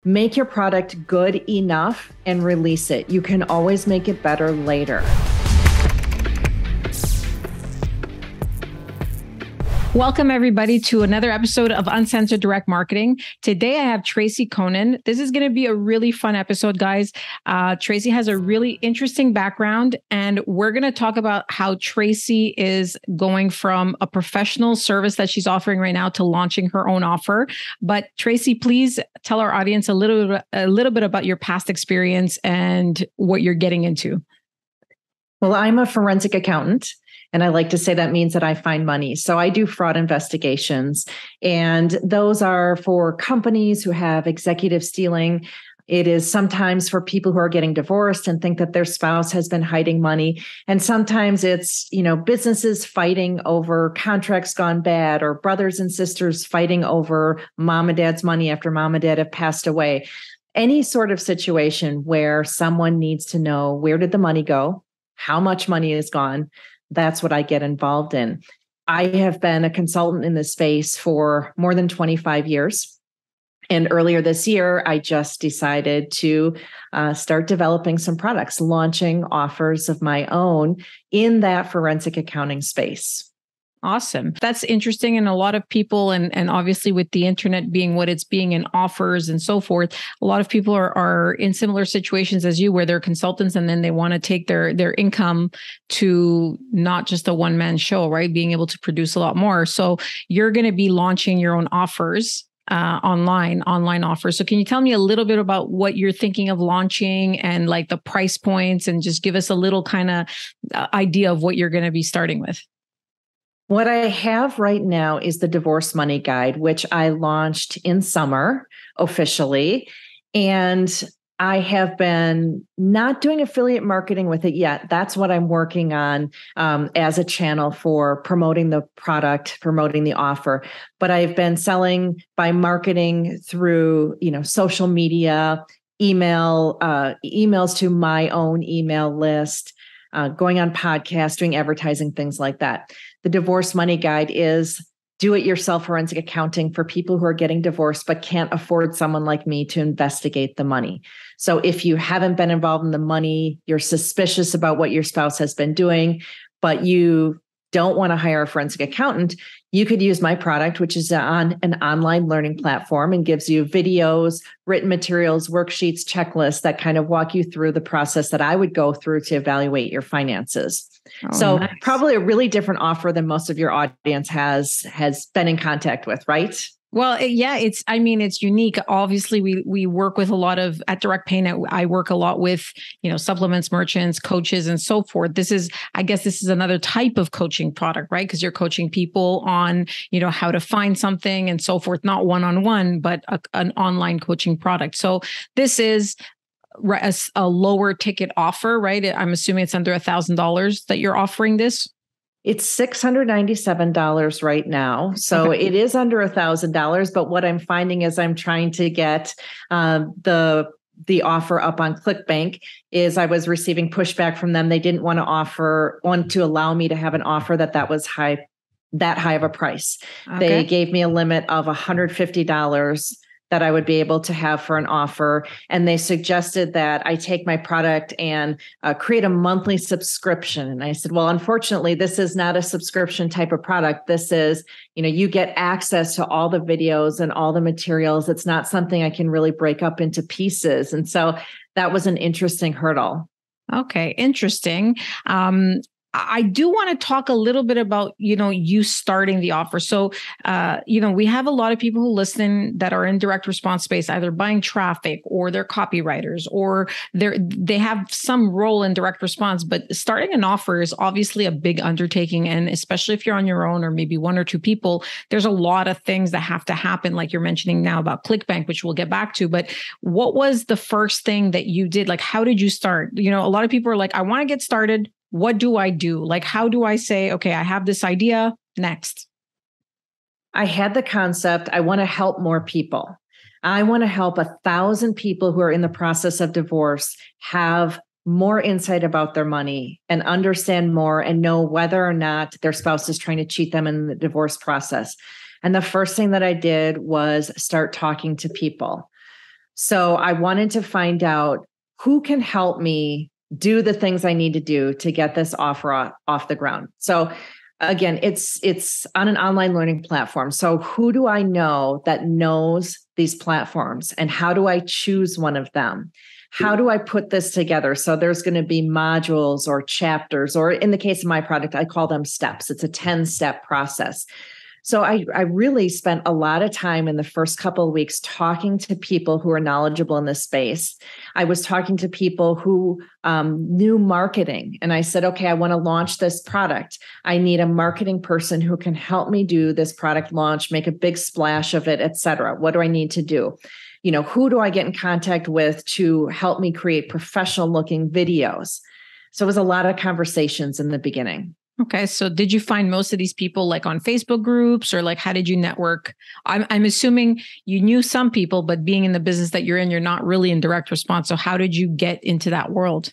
Make your product good enough and release it. You can always make it better later. Welcome, everybody, to another episode of Uncensored Direct Marketing. Today, I have Tracy Coenen. This is going to be a really fun episode, guys. Tracy has a really interesting background, and we're going to talk about how Tracy is going from a professional service that she's offering right now to launching her own offer. But Tracy, please tell our audience a little bit about your past experience and what you're getting into. Well, I'm a forensic accountant. And I like to say that means that I find money. So I do fraud investigations, and those are for companies who have executive stealing. It is sometimes for people who are getting divorced and think that their spouse has been hiding money. And sometimes it's, businesses fighting over contracts gone bad, or brothers and sisters fighting over mom and dad's money after mom and dad have passed away. Any sort of situation where someone needs to know, where did the money go? How much money is gone? That's what I get involved in. I have been a consultant in this space for more than 25 years. And earlier this year, I just decided to start developing some products, launching offers of my own in that forensic accounting space. Awesome. That's interesting. And a lot of people, and obviously with the internet being what it's being in offers and so forth, a lot of people are in similar situations as you, where they're consultants and then they want to take their income to not just a one-man show, right? Being able to produce a lot more. So you're going to be launching your own offers, online offers. So can you tell me a little bit about what you're thinking of launching and like the price points, and just give us a little kind of idea of what you're going to be starting with? What I have right now is the Divorce Money Guide, which I launched in summer officially. And I have been not doing affiliate marketing with it yet. That's what I'm working on as a channel for promoting the product, promoting the offer. But I've been selling by marketing through, social media, emails to my own email list, going on podcasts, doing advertising, things like that. The Divorce Money Guide is do-it-yourself forensic accounting for people who are getting divorced but can't afford someone like me to investigate the money. So if you haven't been involved in the money, you're suspicious about what your spouse has been doing, but you don't want to hire a forensic accountant, you could use my product, which is on an online learning platform and gives you videos, written materials, worksheets, checklists that kind of walk you through the process that I would go through to evaluate your finances. So nice. Probably a really different offer than most of your audience has been in contact with, right? Well, yeah, it's unique. Obviously, we work with a lot of, at Direct Payne, I work a lot with, supplements, merchants, coaches, and so forth. I guess this is another type of coaching product, right? Because you're coaching people on, how to find something and so forth, not one-on-one, but an online coaching product. So this is a lower ticket offer, right? I'm assuming it's under $1,000 that you're offering this. It's $697 right now. So It is under $1,000. But what I'm finding is I'm trying to get the offer up on Clickbank. Is I was receiving pushback from them. They didn't want to allow me to have an offer that was high of a price. Okay. They gave me a limit of $150 that I would be able to have for an offer. And they suggested that I take my product and create a monthly subscription. And I said, well, unfortunately, this is not a subscription type of product. This is, you get access to all the videos and all the materials. It's not something I can really break up into pieces. And so that was an interesting hurdle. Okay, interesting. I do want to talk a little bit about, you starting the offer. So, we have a lot of people who listen that are in direct response space, either buying traffic or they're copywriters or they have some role in direct response, but starting an offer is obviously a big undertaking. And especially if you're on your own or maybe one or two people, there's a lot of things that have to happen. Like you're mentioning now about Clickbank, which we'll get back to, but what was the first thing that you did? Like, how did you start? A lot of people are like, I want to get started. What do I do? Like, how do I say, okay, I have this idea, next? I had the concept, I want to help more people. I want to help 1,000 people who are in the process of divorce have more insight about their money and understand more and know whether or not their spouse is trying to cheat them in the divorce process. And the first thing that I did was start talking to people. So I wanted to find out who can help me do the things I need to do to get this offer off the ground. So again, it's on an online learning platform. So who do I know that knows these platforms, and how do I choose one of them? How do I put this together? So there's going to be modules or chapters, or in the case of my product, I call them steps. It's a 10-step process. So I really spent a lot of time in the first couple of weeks talking to people who are knowledgeable in this space. I was talking to people who knew marketing. And I said, okay, I want to launch this product. I need a marketing person who can help me do this product launch, make a big splash of it, et cetera. What do I need to do? Who do I get in contact with to help me create professional looking videos? So it was a lot of conversations in the beginning. Okay. So did you find most of these people like on Facebook groups, or like, how did you network? I'm assuming you knew some people, but being in the business that you're in, you're not really in direct response. So how did you get into that world?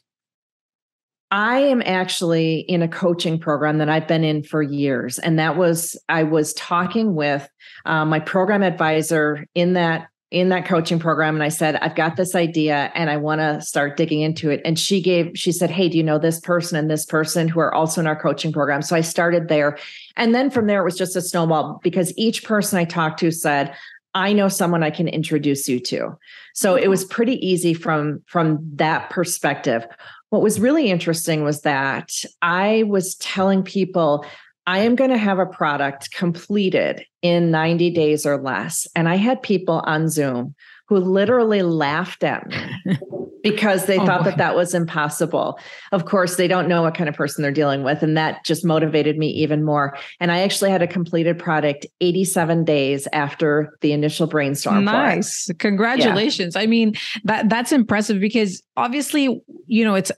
I am actually in a coaching program that I've been in for years. And I was talking with my program advisor in that coaching program. And I said, I've got this idea and I want to start digging into it. And she said, hey, do you know this person and this person who are also in our coaching program? So I started there. And then from there, it was just a snowball, because each person I talked to said, I know someone I can introduce you to. So it was pretty easy from that perspective. What was really interesting was that I was telling people, I am going to have a product completed in 90 days or less. And I had people on Zoom who literally laughed at me because they thought that was impossible. Of course, they don't know what kind of person they're dealing with. And that just motivated me even more. And I actually had a completed product 87 days after the initial brainstorm. Nice. Congratulations. Yeah. I mean, that's impressive, because obviously, it's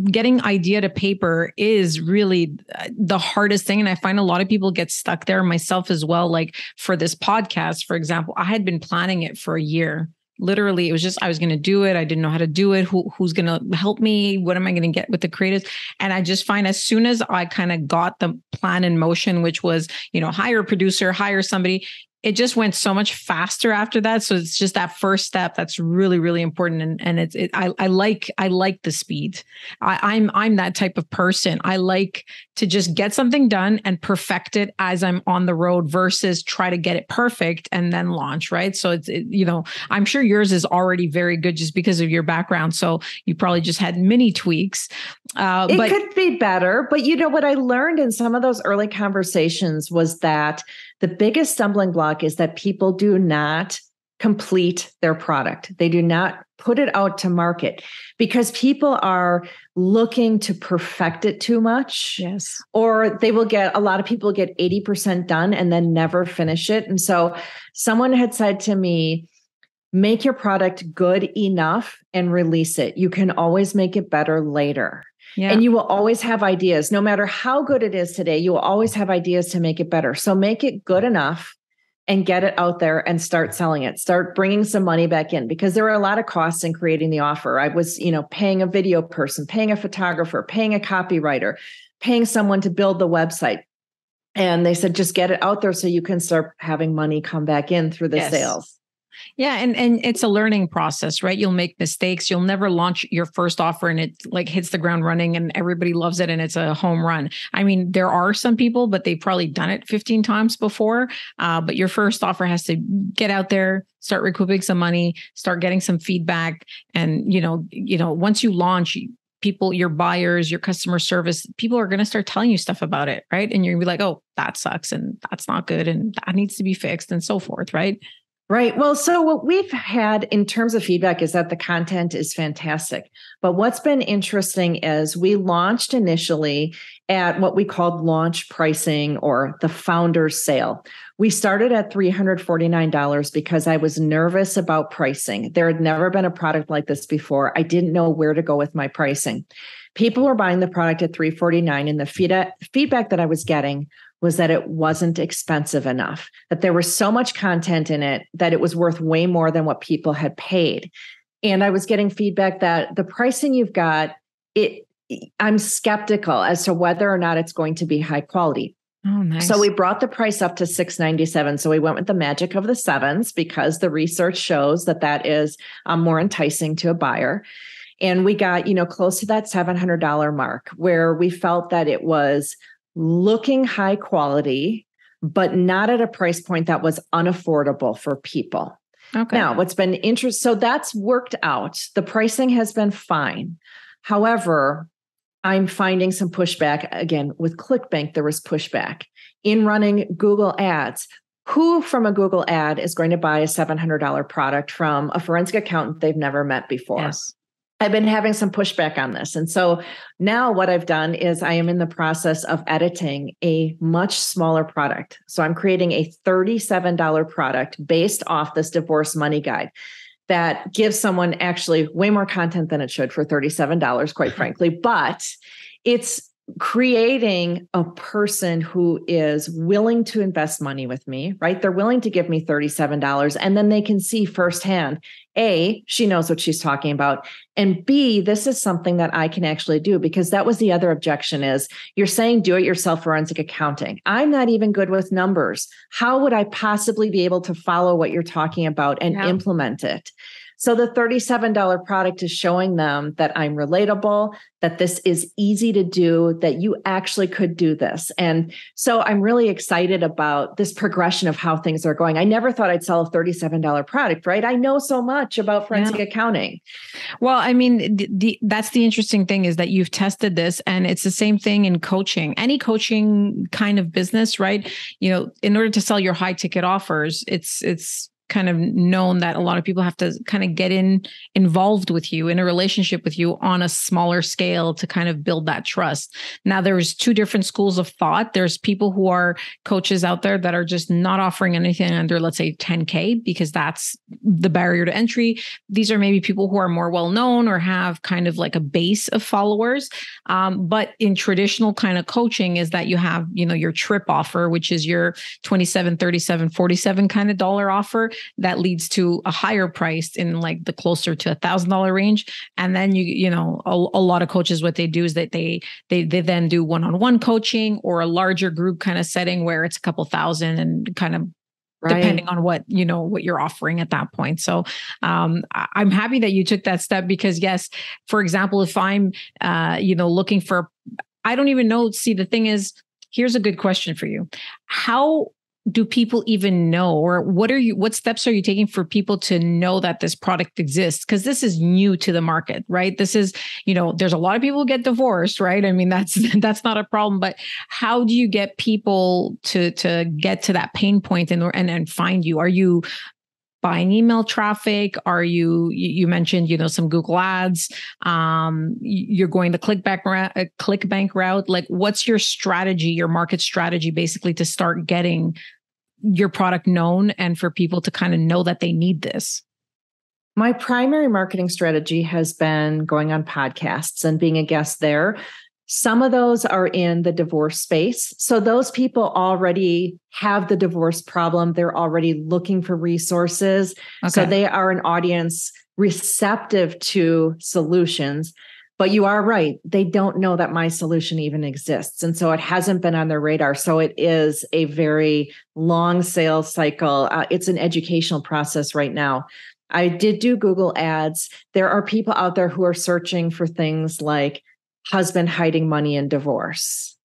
getting idea to paper is really the hardest thing. And I find a lot of people get stuck there, myself as well. Like for this podcast, for example, I had been planning it for a year. Literally, it was just, I was going to do it. I didn't know how to do it. Who's going to help me? What am I going to get with the creatives? And I just find as soon as I kind of got the plan in motion, which was, hire a producer, hire somebody, it just went so much faster after that. So it's just that first step that's really, really important. And I like the speed. I'm that type of person. I like to just get something done and perfect it as I'm on the road versus try to get it perfect and then launch. Right. So I'm sure yours is already very good just because of your background. So you probably just had mini tweaks. It could be better. But what I learned in some of those early conversations was that the biggest stumbling block is that people do not complete their product. They do not put it out to market because people are looking to perfect it too much. Yes. Or a lot of people get 80% done and then never finish it. And so someone had said to me, make your product good enough and release it. You can always make it better later. Yeah. And you will always have ideas. No matter how good it is today, you will always have ideas to make it better. So make it good enough and get it out there and start selling it. Start bringing some money back in, because there are a lot of costs in creating the offer. I was, paying a video person, paying a photographer, paying a copywriter, paying someone to build the website. And they said, just get it out there so you can start having money come back in through the sales. Yeah. And it's a learning process, right? You'll make mistakes. You'll never launch your first offer and it like hits the ground running and everybody loves it and it's a home run. I mean, there are some people, but they've probably done it 15 times before. But your first offer has to get out there, start recouping some money, start getting some feedback. And, once you launch, people, your buyers, your customer service, people are going to start telling you stuff about it, right? And you're going to be like, oh, that sucks and that's not good and that needs to be fixed and so forth, right? Right. Well, so what we've had in terms of feedback is that the content is fantastic. But what's been interesting is we launched initially at what we called launch pricing or the founder's sale. We started at $349 because I was nervous about pricing. There had never been a product like this before. I didn't know where to go with my pricing. People were buying the product at $349, and the feedback that I was getting was that it wasn't expensive enough, that there was so much content in it that it was worth way more than what people had paid. And I was getting feedback that the pricing you've got, I'm skeptical as to whether or not it's going to be high quality. Oh, nice. So we brought the price up to $697. So we went with the magic of the sevens because the research shows that that is more enticing to a buyer. And we got, close to that $700 mark where we felt that it was looking high quality, but not at a price point that was unaffordable for people. Okay. Now, what's been interesting, so that's worked out. The pricing has been fine. However, I'm finding some pushback. Again, with Clickbank, there was pushback. In running Google ads, who from a Google ad is going to buy a $700 product from a forensic accountant they've never met before? Yes. I've been having some pushback on this. And so now what I've done is I am in the process of editing a much smaller product. So I'm creating a $37 product based off this divorce money guide that gives someone actually way more content than it should for $37, quite frankly. But it's creating a person who is willing to invest money with me, right? They're willing to give me $37, and then they can see firsthand, A, she knows what she's talking about, and B, this is something that I can actually do, because that was the other objection is you're saying do-it-yourself forensic accounting. I'm not even good with numbers. How would I possibly be able to follow what you're talking about and implement it? So the $37 product is showing them that I'm relatable, that this is easy to do, that you actually could do this. And so I'm really excited about this progression of how things are going. I never thought I'd sell a $37 product, right? I know so much about forensic accounting. Well, I mean, that's the interesting thing is that you've tested this, and it's the same thing in coaching, any coaching kind of business, right? In order to sell your high ticket offers, it's kind of known that a lot of people have to kind of get involved with you in a relationship with you on a smaller scale to kind of build that trust. Now, there's two different schools of thought. There's people who are coaches out there that are just not offering anything under, let's say, 10K, because that's the barrier to entry. These are maybe people who are more well-known or have kind of like a base of followers. But in traditional kind of coaching is that you have, your trip offer, which is your 27, 37, 47 kind of dollar offer that leads to a higher price in like the closer to $1,000 range. And then a lot of coaches, what they do is that they then do one-on-one coaching or a larger group kind of setting where it's a couple thousand and kind of depending on what you're offering at that point. So I'm happy that you took that step because yes, for example, if I'm looking for, I don't even know. See, the thing is, here's a good question for you. How do people even know, or what steps are you taking for people to know that this product exists? Because this is new to the market, right? This is, there's a lot of people who get divorced, right? I mean, that's not a problem, but how do you get people to get to that pain point and find you? Are you buying email traffic? Are you mentioned, some Google ads, you're going the Clickbank route. Like what's your strategy, your market strategy, basically to start getting your product known and for people to kind of know that they need this? My primary marketing strategy has been going on podcasts and being a guest there. Some of those are in the divorce space. So those people already have the divorce problem. They're already looking for resources. Okay. So they are an audience receptive to solutions. But you are right. They don't know that my solution even exists. And so it hasn't been on their radar. So it is a very long sales cycle. It's an educational process right now. I did do Google ads. There are people out there who are searching for things like husband hiding money in divorce,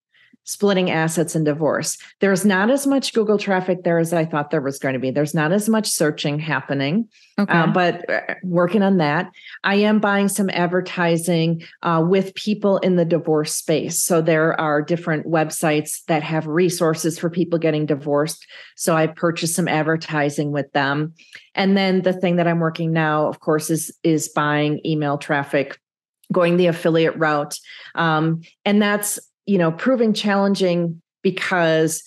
splitting assets in divorce. There's not as much Google traffic there as I thought there was going to be. There's not as much searching happening, but working on that. I am buying some advertising with people in the divorce space. So there are different websites that have resources for people getting divorced. So I purchased some advertising with them. And then the thing that I'm working now, of course, is buying email traffic, going the affiliate route. And that's, proving challenging because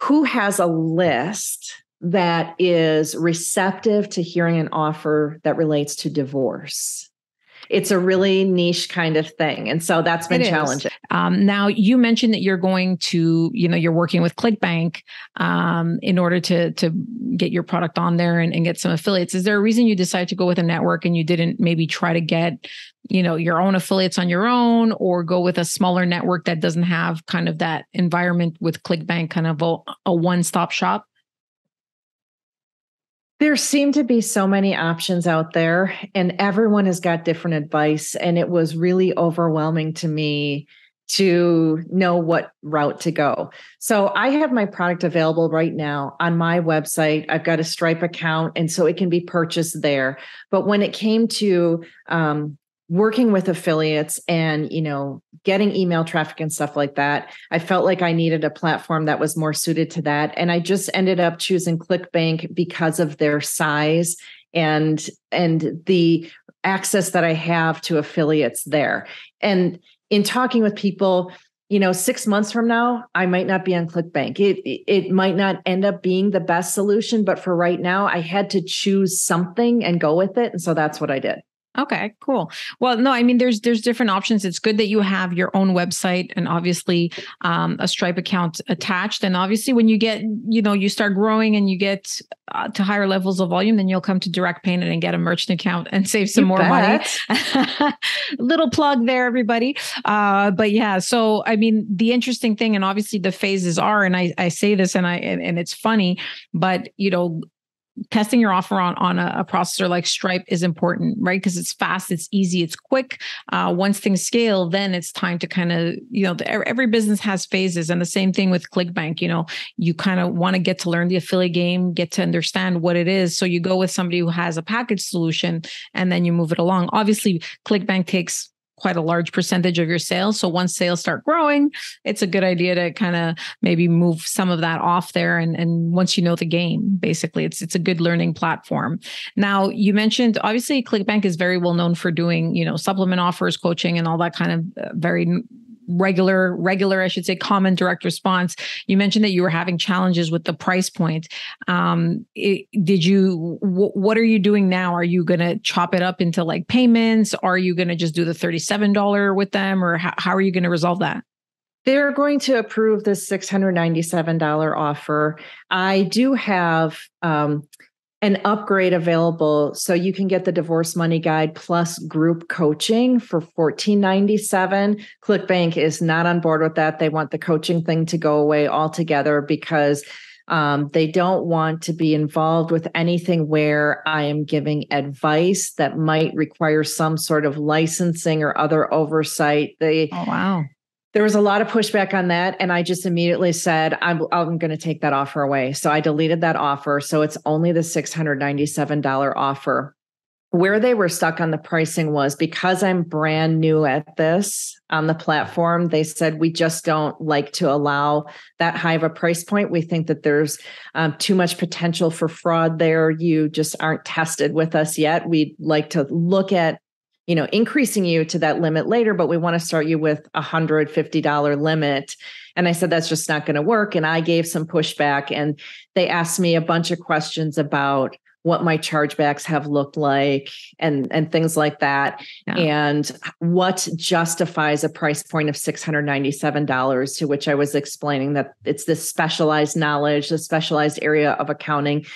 who has a list that is receptive to hearing an offer that relates to divorce? it's a really niche kind of thing. And so that's been challenging. Now you mentioned that you're going to, you're working with Clickbank in order to get your product on there and get some affiliates. Is there a reason you decided to go with a network and you didn't maybe try to get, your own affiliates on your own, or go with a smaller network that doesn't have kind of that environment with Clickbank, kind of a one-stop shop? There seem to be so many options out there, and everyone has got different advice. And it was really overwhelming to me to know what route to go. So I have my product available right now on my website. I've got a Stripe account, and so it can be purchased there. But when it came to working with affiliates and, getting email traffic and stuff like that, I felt like I needed a platform that was more suited to that. And I just ended up choosing Clickbank because of their size and the access that I have to affiliates there. And in talking with people, 6 months from now, I might not be on Clickbank. It might not end up being the best solution, but for right now, I had to choose something and go with it. And so that's what I did. Okay, cool. Well, no, I mean, there's different options. It's good that you have your own website and obviously a Stripe account attached. And obviously when you get, you start growing and you get to higher levels of volume, then you'll come to Direct Payment and get a merchant account and save some more money. Little plug there, everybody. But yeah, so I mean, the interesting thing, and obviously the phases are, and I say this and it's funny, but testing your offer on a processor like Stripe is important, right? Because it's fast, it's easy, it's quick. Once things scale, then it's time to kind of, every business has phases. And the same thing with Clickbank, you kind of want to get to learn the affiliate game, get to understand what it is. So you go with somebody who has a package solution and then you move it along. Obviously, Clickbank takes quite a large percentage of your sales. So once sales start growing, it's a good idea to kind of maybe move some of that off there. And once you know the game, basically, it's a good learning platform. Now, you mentioned, obviously, Clickbank is very well known for doing, supplement offers, coaching, and all that kind of very regular, I should say, common direct response. You mentioned that you were having challenges with the price point. What are you doing now? Are you going to chop it up into like payments? Are you going to just do the $37 with them? Or how are you going to resolve that? They're going to approve the $697 offer. I do have an upgrade available. So you can get the Divorce Money Guide plus group coaching for $14.97. Clickbank is not on board with that. They want the coaching thing to go away altogether because they don't want to be involved with anything where I am giving advice that might require some sort of licensing or other oversight. Oh, wow. There was a lot of pushback on that. And I just immediately said, I'm going to take that offer away. So I deleted that offer. So it's only the $697 offer. Where they were stuck on the pricing was because I'm brand new at this on the platform. They said, we just don't like to allow that high of a price point. We think that there's too much potential for fraud there. You just aren't tested with us yet. We'd like to look at increasing you to that limit later, but we want to start you with $150 limit. And I said, that's just not going to work. And I gave some pushback and they asked me a bunch of questions about what my chargebacks have looked like and things like that. Yeah. And what justifies a price point of $697, to which I was explaining that it's this specialized knowledge, the specialized area of accounting.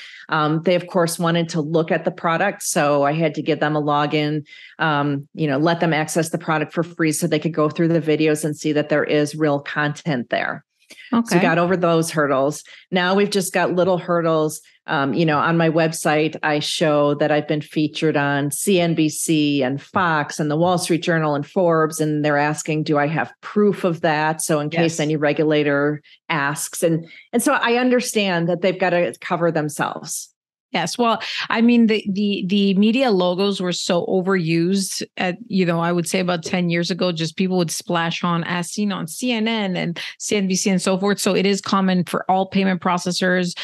They, of course, wanted to look at the product. So I had to give them a login, let them access the product for free so they could go through the videos and see that there is real content there. Okay. So we got over those hurdles. Now we've just got little hurdles. On my website, I show that I've been featured on CNBC and Fox and the Wall Street Journal and Forbes, and they're asking, do I have proof of that? So in case any regulator asks. And so I understand that they've got to cover themselves. Yes. Well, I mean, the media logos were so overused at, I would say about 10 years ago, just people would splash on as seen on CNN and CNBC and so forth. So it is common for all payment processors,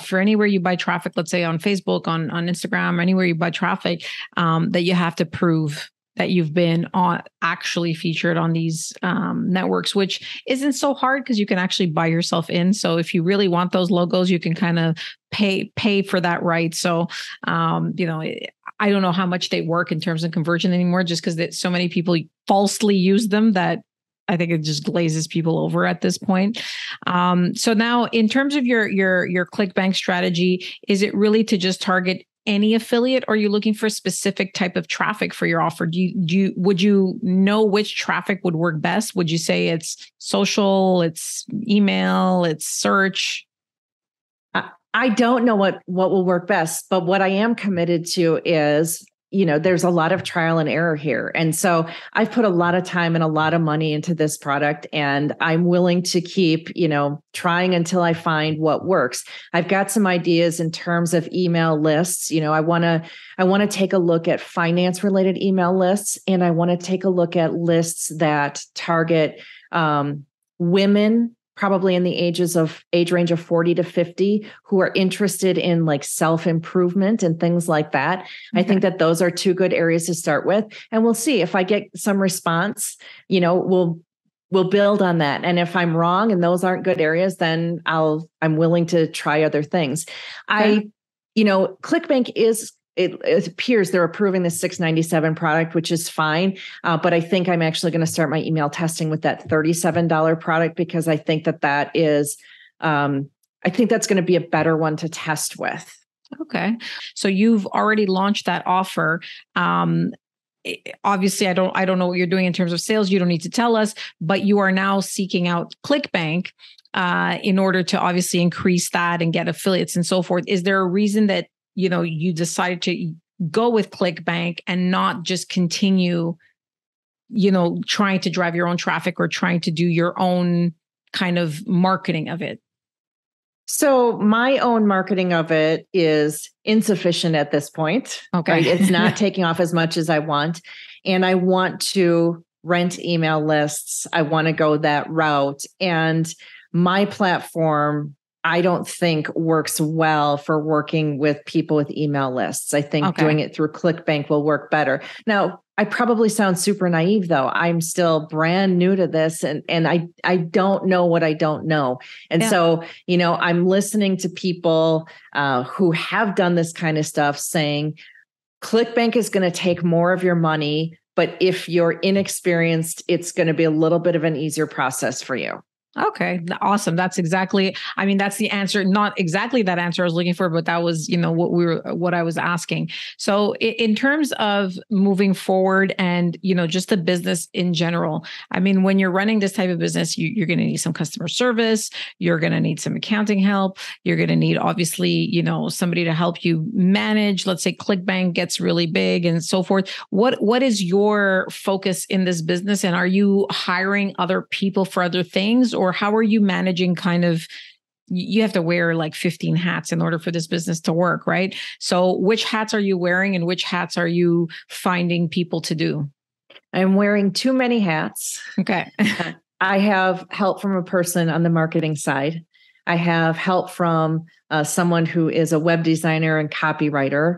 for anywhere you buy traffic, let's say on Facebook, on Instagram, anywhere you buy traffic, that you have to prove that you've been actually featured on these networks, which isn't so hard because you can actually buy yourself in. So if you really want those logos, you can kind of pay for that right. So, I don't know how much they work in terms of conversion anymore, just because so many people falsely use them that I think it just glazes people over at this point. So now, in terms of your ClickBank strategy, is it really to just target any affiliate, or are you looking for a specific type of traffic for your offer? Would you know which traffic would work best? Would you say it's social, it's email, it's search? I don't know what will work best, but what I am committed to is, there's a lot of trial and error here. And so I've put a lot of time and a lot of money into this product, and I'm willing to keep, trying until I find what works. I've got some ideas in terms of email lists. I want to take a look at finance related email lists, and I want to take a look at lists that target women, probably in the age range of 40 to 50, who are interested in like self-improvement and things like that. Okay. I think that those are two good areas to start with. And we'll see if I get some response, we'll build on that. And if I'm wrong and those aren't good areas, then I'm willing to try other things. Okay. ClickBank it appears they're approving the $697 product, which is fine. But I think I'm actually going to start my email testing with that $37 product, because I think that is, I think that's going to be a better one to test with. Okay. So you've already launched that offer. Obviously, I don't know what you're doing in terms of sales. You don't need to tell us, but you are now seeking out ClickBank in order to obviously increase that and get affiliates and so forth. Is there a reason that you decided to go with ClickBank and not just continue, trying to drive your own traffic or trying to do your own kind of marketing of it? So my own marketing of it is insufficient at this point. Okay. Right? It's not taking off as much as I want. And I want to rent email lists. I want to go that route. And my platform, I don't think works well for working with people with email lists. I think doing it through ClickBank will work better. Now, I probably sound super naive though. I'm still brand new to this, and I don't know what I don't know. And so, I'm listening to people who have done this kind of stuff saying ClickBank is going to take more of your money, but if you're inexperienced, it's going to be a little bit of an easier process for you. Okay. Awesome. That's the answer, not exactly that answer I was looking for, but that was, what I was asking. So in terms of moving forward and, just the business in general, when you're running this type of business, you're going to need some customer service. You're going to need some accounting help. You're going to need, obviously, somebody to help you manage. Let's say ClickBank gets really big and so forth. What is your focus in this business? And are you hiring other people for other things? Or how are you managing you have to wear like 15 hats in order for this business to work, right? So which hats are you wearing and which hats are you finding people to do? I'm wearing too many hats. Okay. I have help from a person on the marketing side. I have help from someone who is a web designer and copywriter.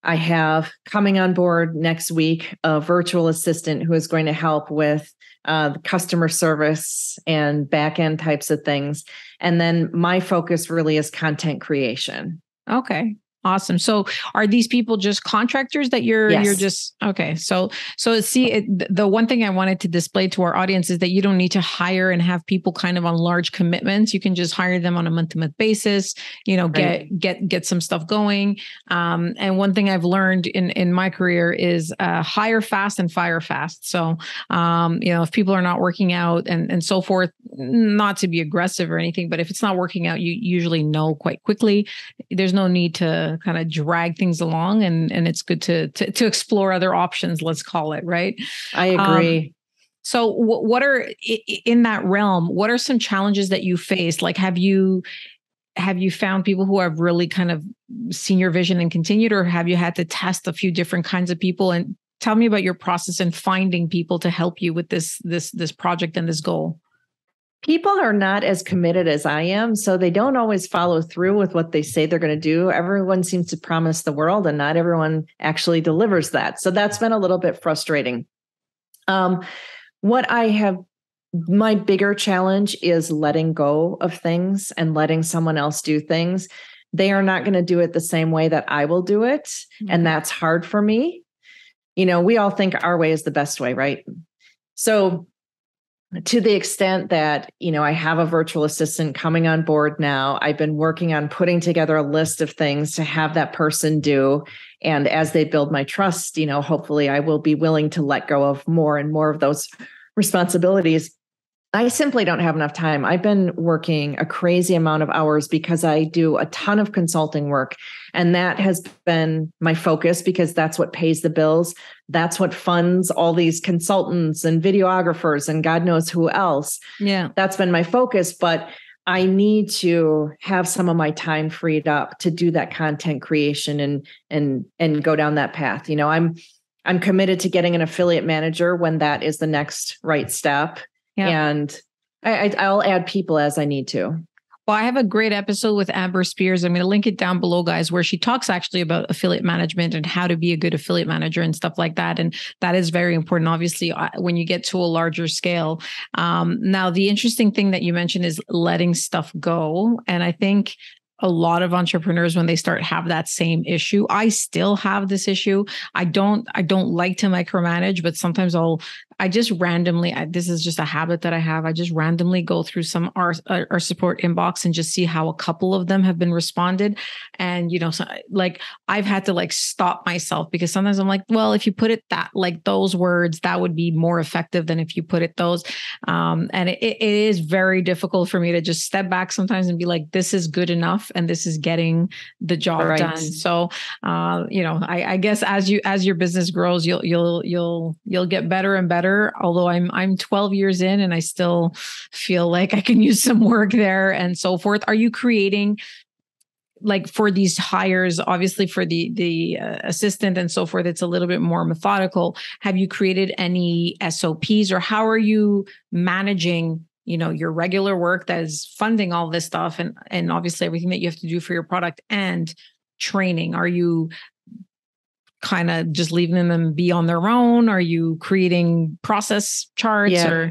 I have coming on board next week a virtual assistant who is going to help with the customer service and back-end types of things. And then my focus really is content creation. Okay. Awesome. So are these people just contractors that you're just, okay. So see, the one thing I wanted to display to our audience is that you don't need to hire and have people kind of on large commitments. You can just hire them on a month-to-month basis, get some stuff going. And one thing I've learned in my career is hire fast and fire fast. So, if people are not working out and so forth, not to be aggressive or anything, but if it's not working out, you usually know quite quickly. There's no need to kind of drag things along, and it's good to explore other options, let's call it, right? I agree. So what are in that realm, what are some challenges that you faced? Like, have you found people who have really kind of seen your vision and continued, or have you had to test a few different kinds of people? And tell me about your process in finding people to help you with this project and this goal. People are not as committed as I am, so they don't always follow through with what they say they're going to do. Everyone seems to promise the world, and not everyone actually delivers that. So that's been a little bit frustrating. My bigger challenge is letting go of things and letting someone else do things. they are not going to do it the same way that I will do it. And that's hard for me. We all think our way is the best way, right? So to the extent that, I have a virtual assistant coming on board now, I've been working on putting together a list of things to have that person do. And as they build my trust, hopefully I will be willing to let go of more and more of those responsibilities. I simply don't have enough time. I've been working a crazy amount of hours because I do a ton of consulting work. And that has been my focus because that's what pays the bills. That's what funds all these consultants and videographers and God knows who else. Yeah. That's been my focus. But I need to have some of my time freed up to do that content creation and go down that path. I'm committed to getting an affiliate manager when that is the next right step. Yeah. And I'll add people as I need to. Well, I have a great episode with Amber Spears. I'm going to link it down below, guys, where she talks actually about affiliate management and how to be a good affiliate manager and stuff like that. And that is very important, obviously, when you get to a larger scale. Now, the interesting thing that you mentioned is letting stuff go. And I think a lot of entrepreneurs, when they start, have that same issue. I still have this issue. I don't like to micromanage, but sometimes I just randomly, this is just a habit that I have. I just randomly go through our support inbox and just see how a couple of them have been responded. And, so, I've had to stop myself because sometimes I'm like, well, if you put it those words, that would be more effective than if you put it those. And it is very difficult for me to just step back sometimes and be like, this is good enough. And this is getting the job done. So, I guess as your business grows, you'll get better and better. Although I'm 12 years in and I still feel like I can use some work there and so forth. Are you creating for these hires, obviously for the assistant and so forth, it's a little bit more methodical. Have you created any SOPs or how are you managing your regular work that is funding all this stuff and obviously everything that you have to do for your product and training? Are you kind of just leaving them be on their own? Are you creating process charts? Yeah.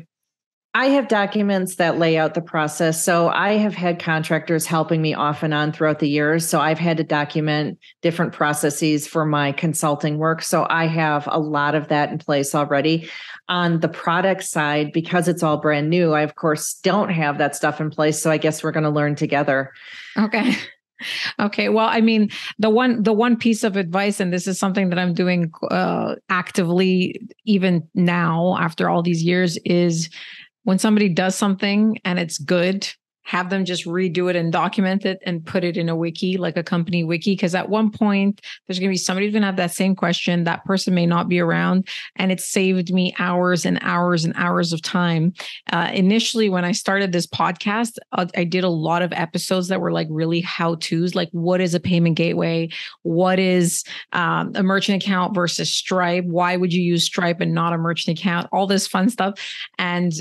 I have documents that lay out the process. So I have had contractors helping me off and on throughout the years. So I've had to document different processes for my consulting work. So I have a lot of that in place already. On the product side, because it's all brand new, I, of course, don't have that stuff in place. So I guess we're going to learn together. Okay. Okay. Well, I mean, the one piece of advice, and this is something that I'm doing actively even now after all these years, is when somebody does something and it's good, have them just redo it and document it and put it in a wiki, like a company wiki. Because at one point, there's going to be somebody who's going to have that same question. That person may not be around. And it saved me hours and hours and hours of time. Initially, when I started this podcast, I did a lot of episodes that were really how-tos, like what is a payment gateway? What is a merchant account versus Stripe? Why would you use Stripe and not a merchant account? All this fun stuff. And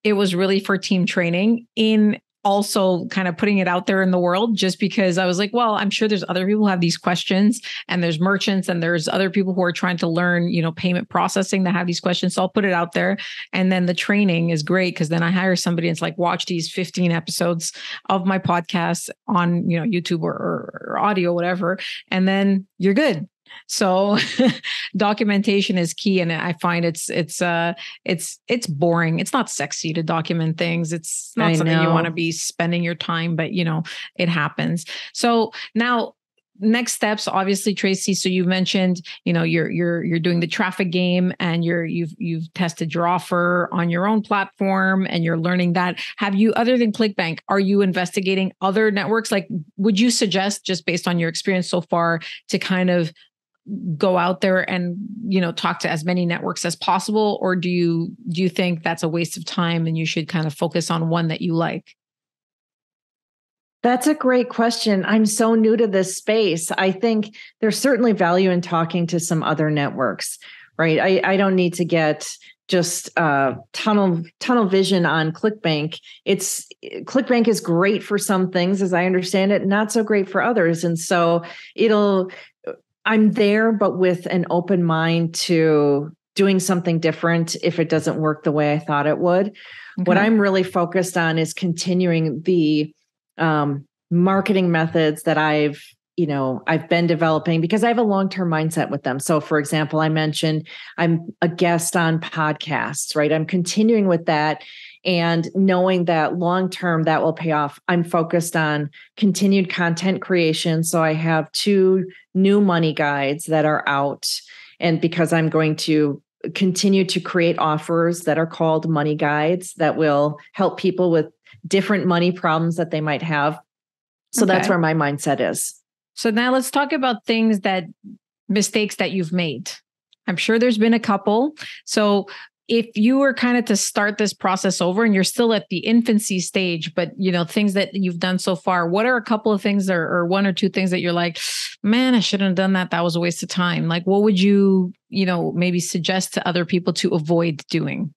it was really for team training in also kind of putting it out there in the world, just because I was like, well, I'm sure there's other people who have these questions and there's merchants and there's other people who are trying to learn, payment processing that have these questions. So I'll put it out there. And then the training is great because then I hire somebody and it's like, watch these 15 episodes of my podcast on, YouTube or audio, whatever. And then you're good. So documentation is key. And I find it's boring. It's not sexy to document things. It's not something you want to be spending your time, but it happens. So now next steps, obviously, Tracy. So you mentioned, you're doing the traffic game and you've tested your offer on your own platform and you're learning that. Have you, other than Clickbank, are you investigating other networks? Would you suggest, just based on your experience so far, to kind of go out there and, talk to as many networks as possible? Or do you think that's a waste of time and you should kind of focus on one that you like? That's a great question. I'm so new to this space. I think there's certainly value in talking to some other networks, right? I don't need to get just tunnel vision on Clickbank. Clickbank is great for some things, as I understand it, not so great for others. And so I'm there, but with an open mind to doing something different if it doesn't work the way I thought it would. Okay. What I'm really focused on is continuing the marketing methods that I've been developing because I have a long-term mindset with them. So for example, I mentioned I'm a guest on podcasts, right? I'm continuing with that and knowing that long-term that will pay off. I'm focused on continued content creation. So I have 2 new money guides that are out. And because I'm going to continue to create offers that are called money guides that will help people with different money problems that they might have. So that's where my mindset is. So now let's talk about mistakes that you've made. I'm sure there's been a couple. So if you were kind of to start this process over and you're still at the infancy stage, but things that you've done so far, what are a couple of things or 1 or 2 things that you're like, man, I shouldn't have done that. That was a waste of time. Like, what would you, maybe suggest to other people to avoid doing?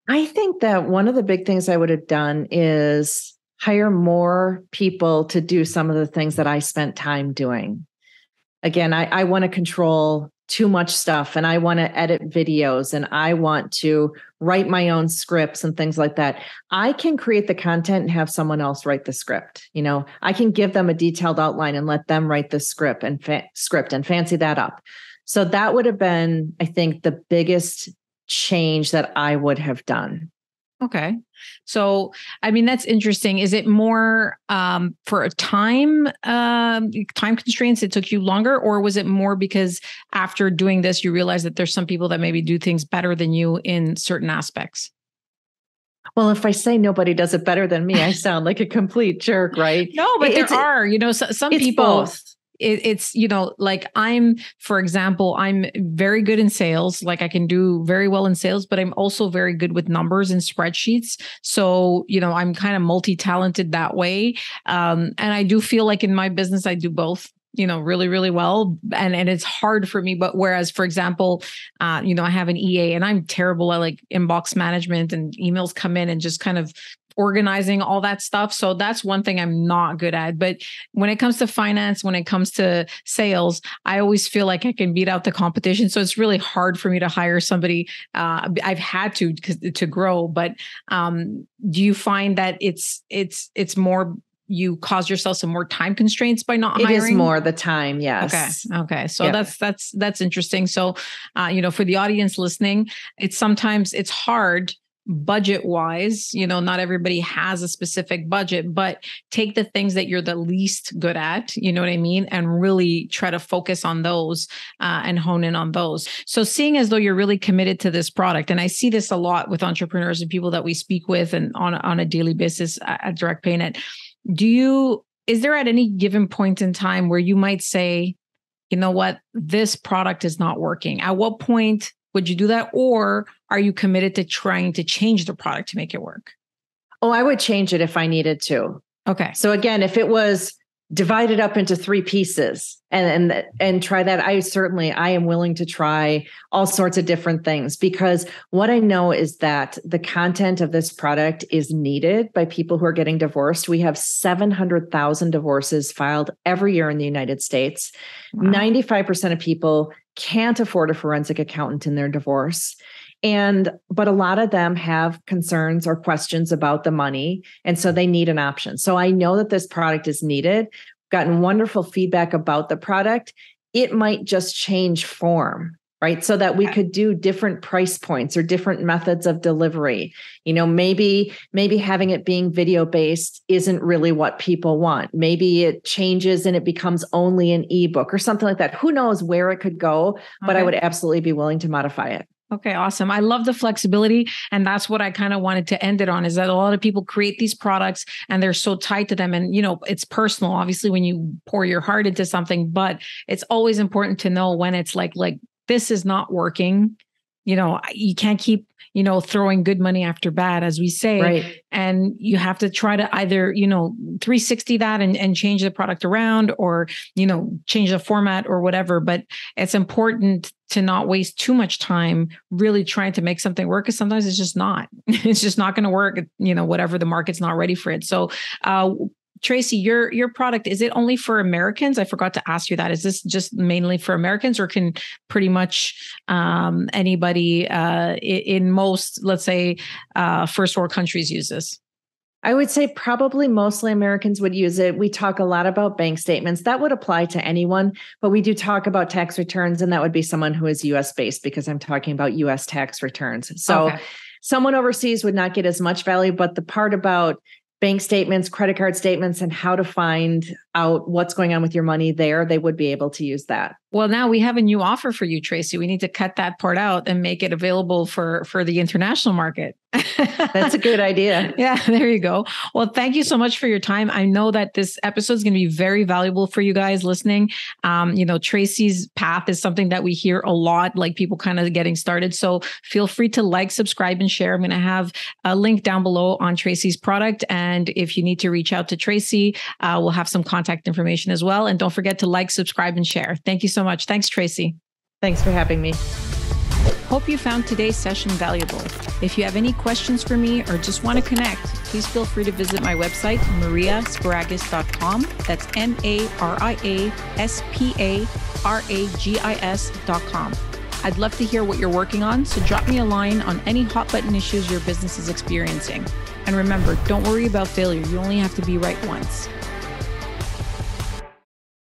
I think that one of the big things I would have done is hire more people to do some of the things that I spent time doing. Again, I want to control too much stuff and I want to edit videos and I want to write my own scripts and things like that. I can create the content and have someone else write the script. I can give them a detailed outline and let them write the script and fancy that up. So that would have been, I think, the biggest change that I would have done. Okay. So, I mean, that's interesting. Is it more for a time constraints? It took you longer, or was it more because after doing this, you realized that there's some people that maybe do things better than you in certain aspects? Well, if I say nobody does it better than me, I sound like a complete jerk, right? No, but there are, some people. Both. It's, like for example, I'm very good in sales. Like I can do very well in sales, but I'm also very good with numbers and spreadsheets. So, I'm kind of multi-talented that way. And I do feel like in my business, I do both, really, really well. And it's hard for me. But whereas, for example, I have an EA and I'm terrible at like inbox management and emails come in and just kind of organizing all that stuff. So that's one thing I'm not good at. But when it comes to finance, when it comes to sales, I always feel like I can beat out the competition. So it's really hard for me to hire somebody. I've had to grow, but do you find that it's more you cause yourself some more time constraints by not hiring? It is more the time. Yes. Okay. So that's interesting. So, for the audience listening, it's hard budget wise, not everybody has a specific budget, but take the things that you're the least good at, you know what I mean? And really try to focus on those and hone in on those. So seeing as though you're really committed to this product, and I see this a lot with entrepreneurs and people that we speak with and on a daily basis at Direct PayNet, is there at any given point in time where you might say, you know what, this product is not working? At what point would you do that? Or are you committed to trying to change the product to make it work? Oh, I would change it if I needed to. Okay. So again, if it was divided up into 3 pieces and try that, I am willing to try all sorts of different things, because what I know is that the content of this product is needed by people who are getting divorced. We have 700,000 divorces filed every year in the United States. Wow. 95% of people can't afford a forensic accountant in their divorce. But a lot of them have concerns or questions about the money. And so they need an option. So I know that this product is needed. Gotten wonderful feedback about the product. It might just change form, right? So that we could do different price points or different methods of delivery. Maybe having it being video-based isn't really what people want. Maybe it changes and it becomes only an ebook or something like that. Who knows where it could go, but I would absolutely be willing to modify it. Okay, awesome. I love the flexibility. And that's what I kind of wanted to end it on, is that a lot of people create these products and they're so tied to them. And, it's personal, obviously, when you pour your heart into something, but it's always important to know when it's like this is not working. You can't keep, throwing good money after bad, as we say. Right. And you have to try to either, 360 that and change the product around, or, change the format or whatever. But it's important to not waste too much time really trying to make something work, because sometimes it's just not. It's just not going to work, whatever, the market's not ready for it. So, Tracy, your product, is it only for Americans? I forgot to ask you that. Is this just mainly for Americans, or can pretty much anybody in most, let's say, first world countries use this? I would say probably mostly Americans would use it. We talk a lot about bank statements. That would apply to anyone, but we do talk about tax returns, and that would be someone who is US based because I'm talking about US tax returns. So someone overseas would not get as much value, but the part about bank statements, credit card statements, and how to find out what's going on with your money there, they would be able to use that. Well, now we have a new offer for you, Tracy. We need to cut that part out and make it available for the international market. That's a good idea. Yeah, there you go. Well, thank you so much for your time. I know that this episode is going to be very valuable for you guys listening. Tracy's path is something that we hear a lot, like people kind of getting started. So feel free to like, subscribe, and share. I'm going to have a link down below on Tracy's product. And if you need to reach out to Tracy, we'll have some contact information as well. And don't forget to like, subscribe, and share. Thank you so much. Thanks, Tracy. Thanks for having me. Hope you found today's session valuable. If you have any questions for me or just want to connect, please feel free to visit my website, mariasparagis.com. That's mariasparagis.com. I'd love to hear what you're working on, so drop me a line on any hot button issues your business is experiencing. And remember, don't worry about failure. You only have to be right once.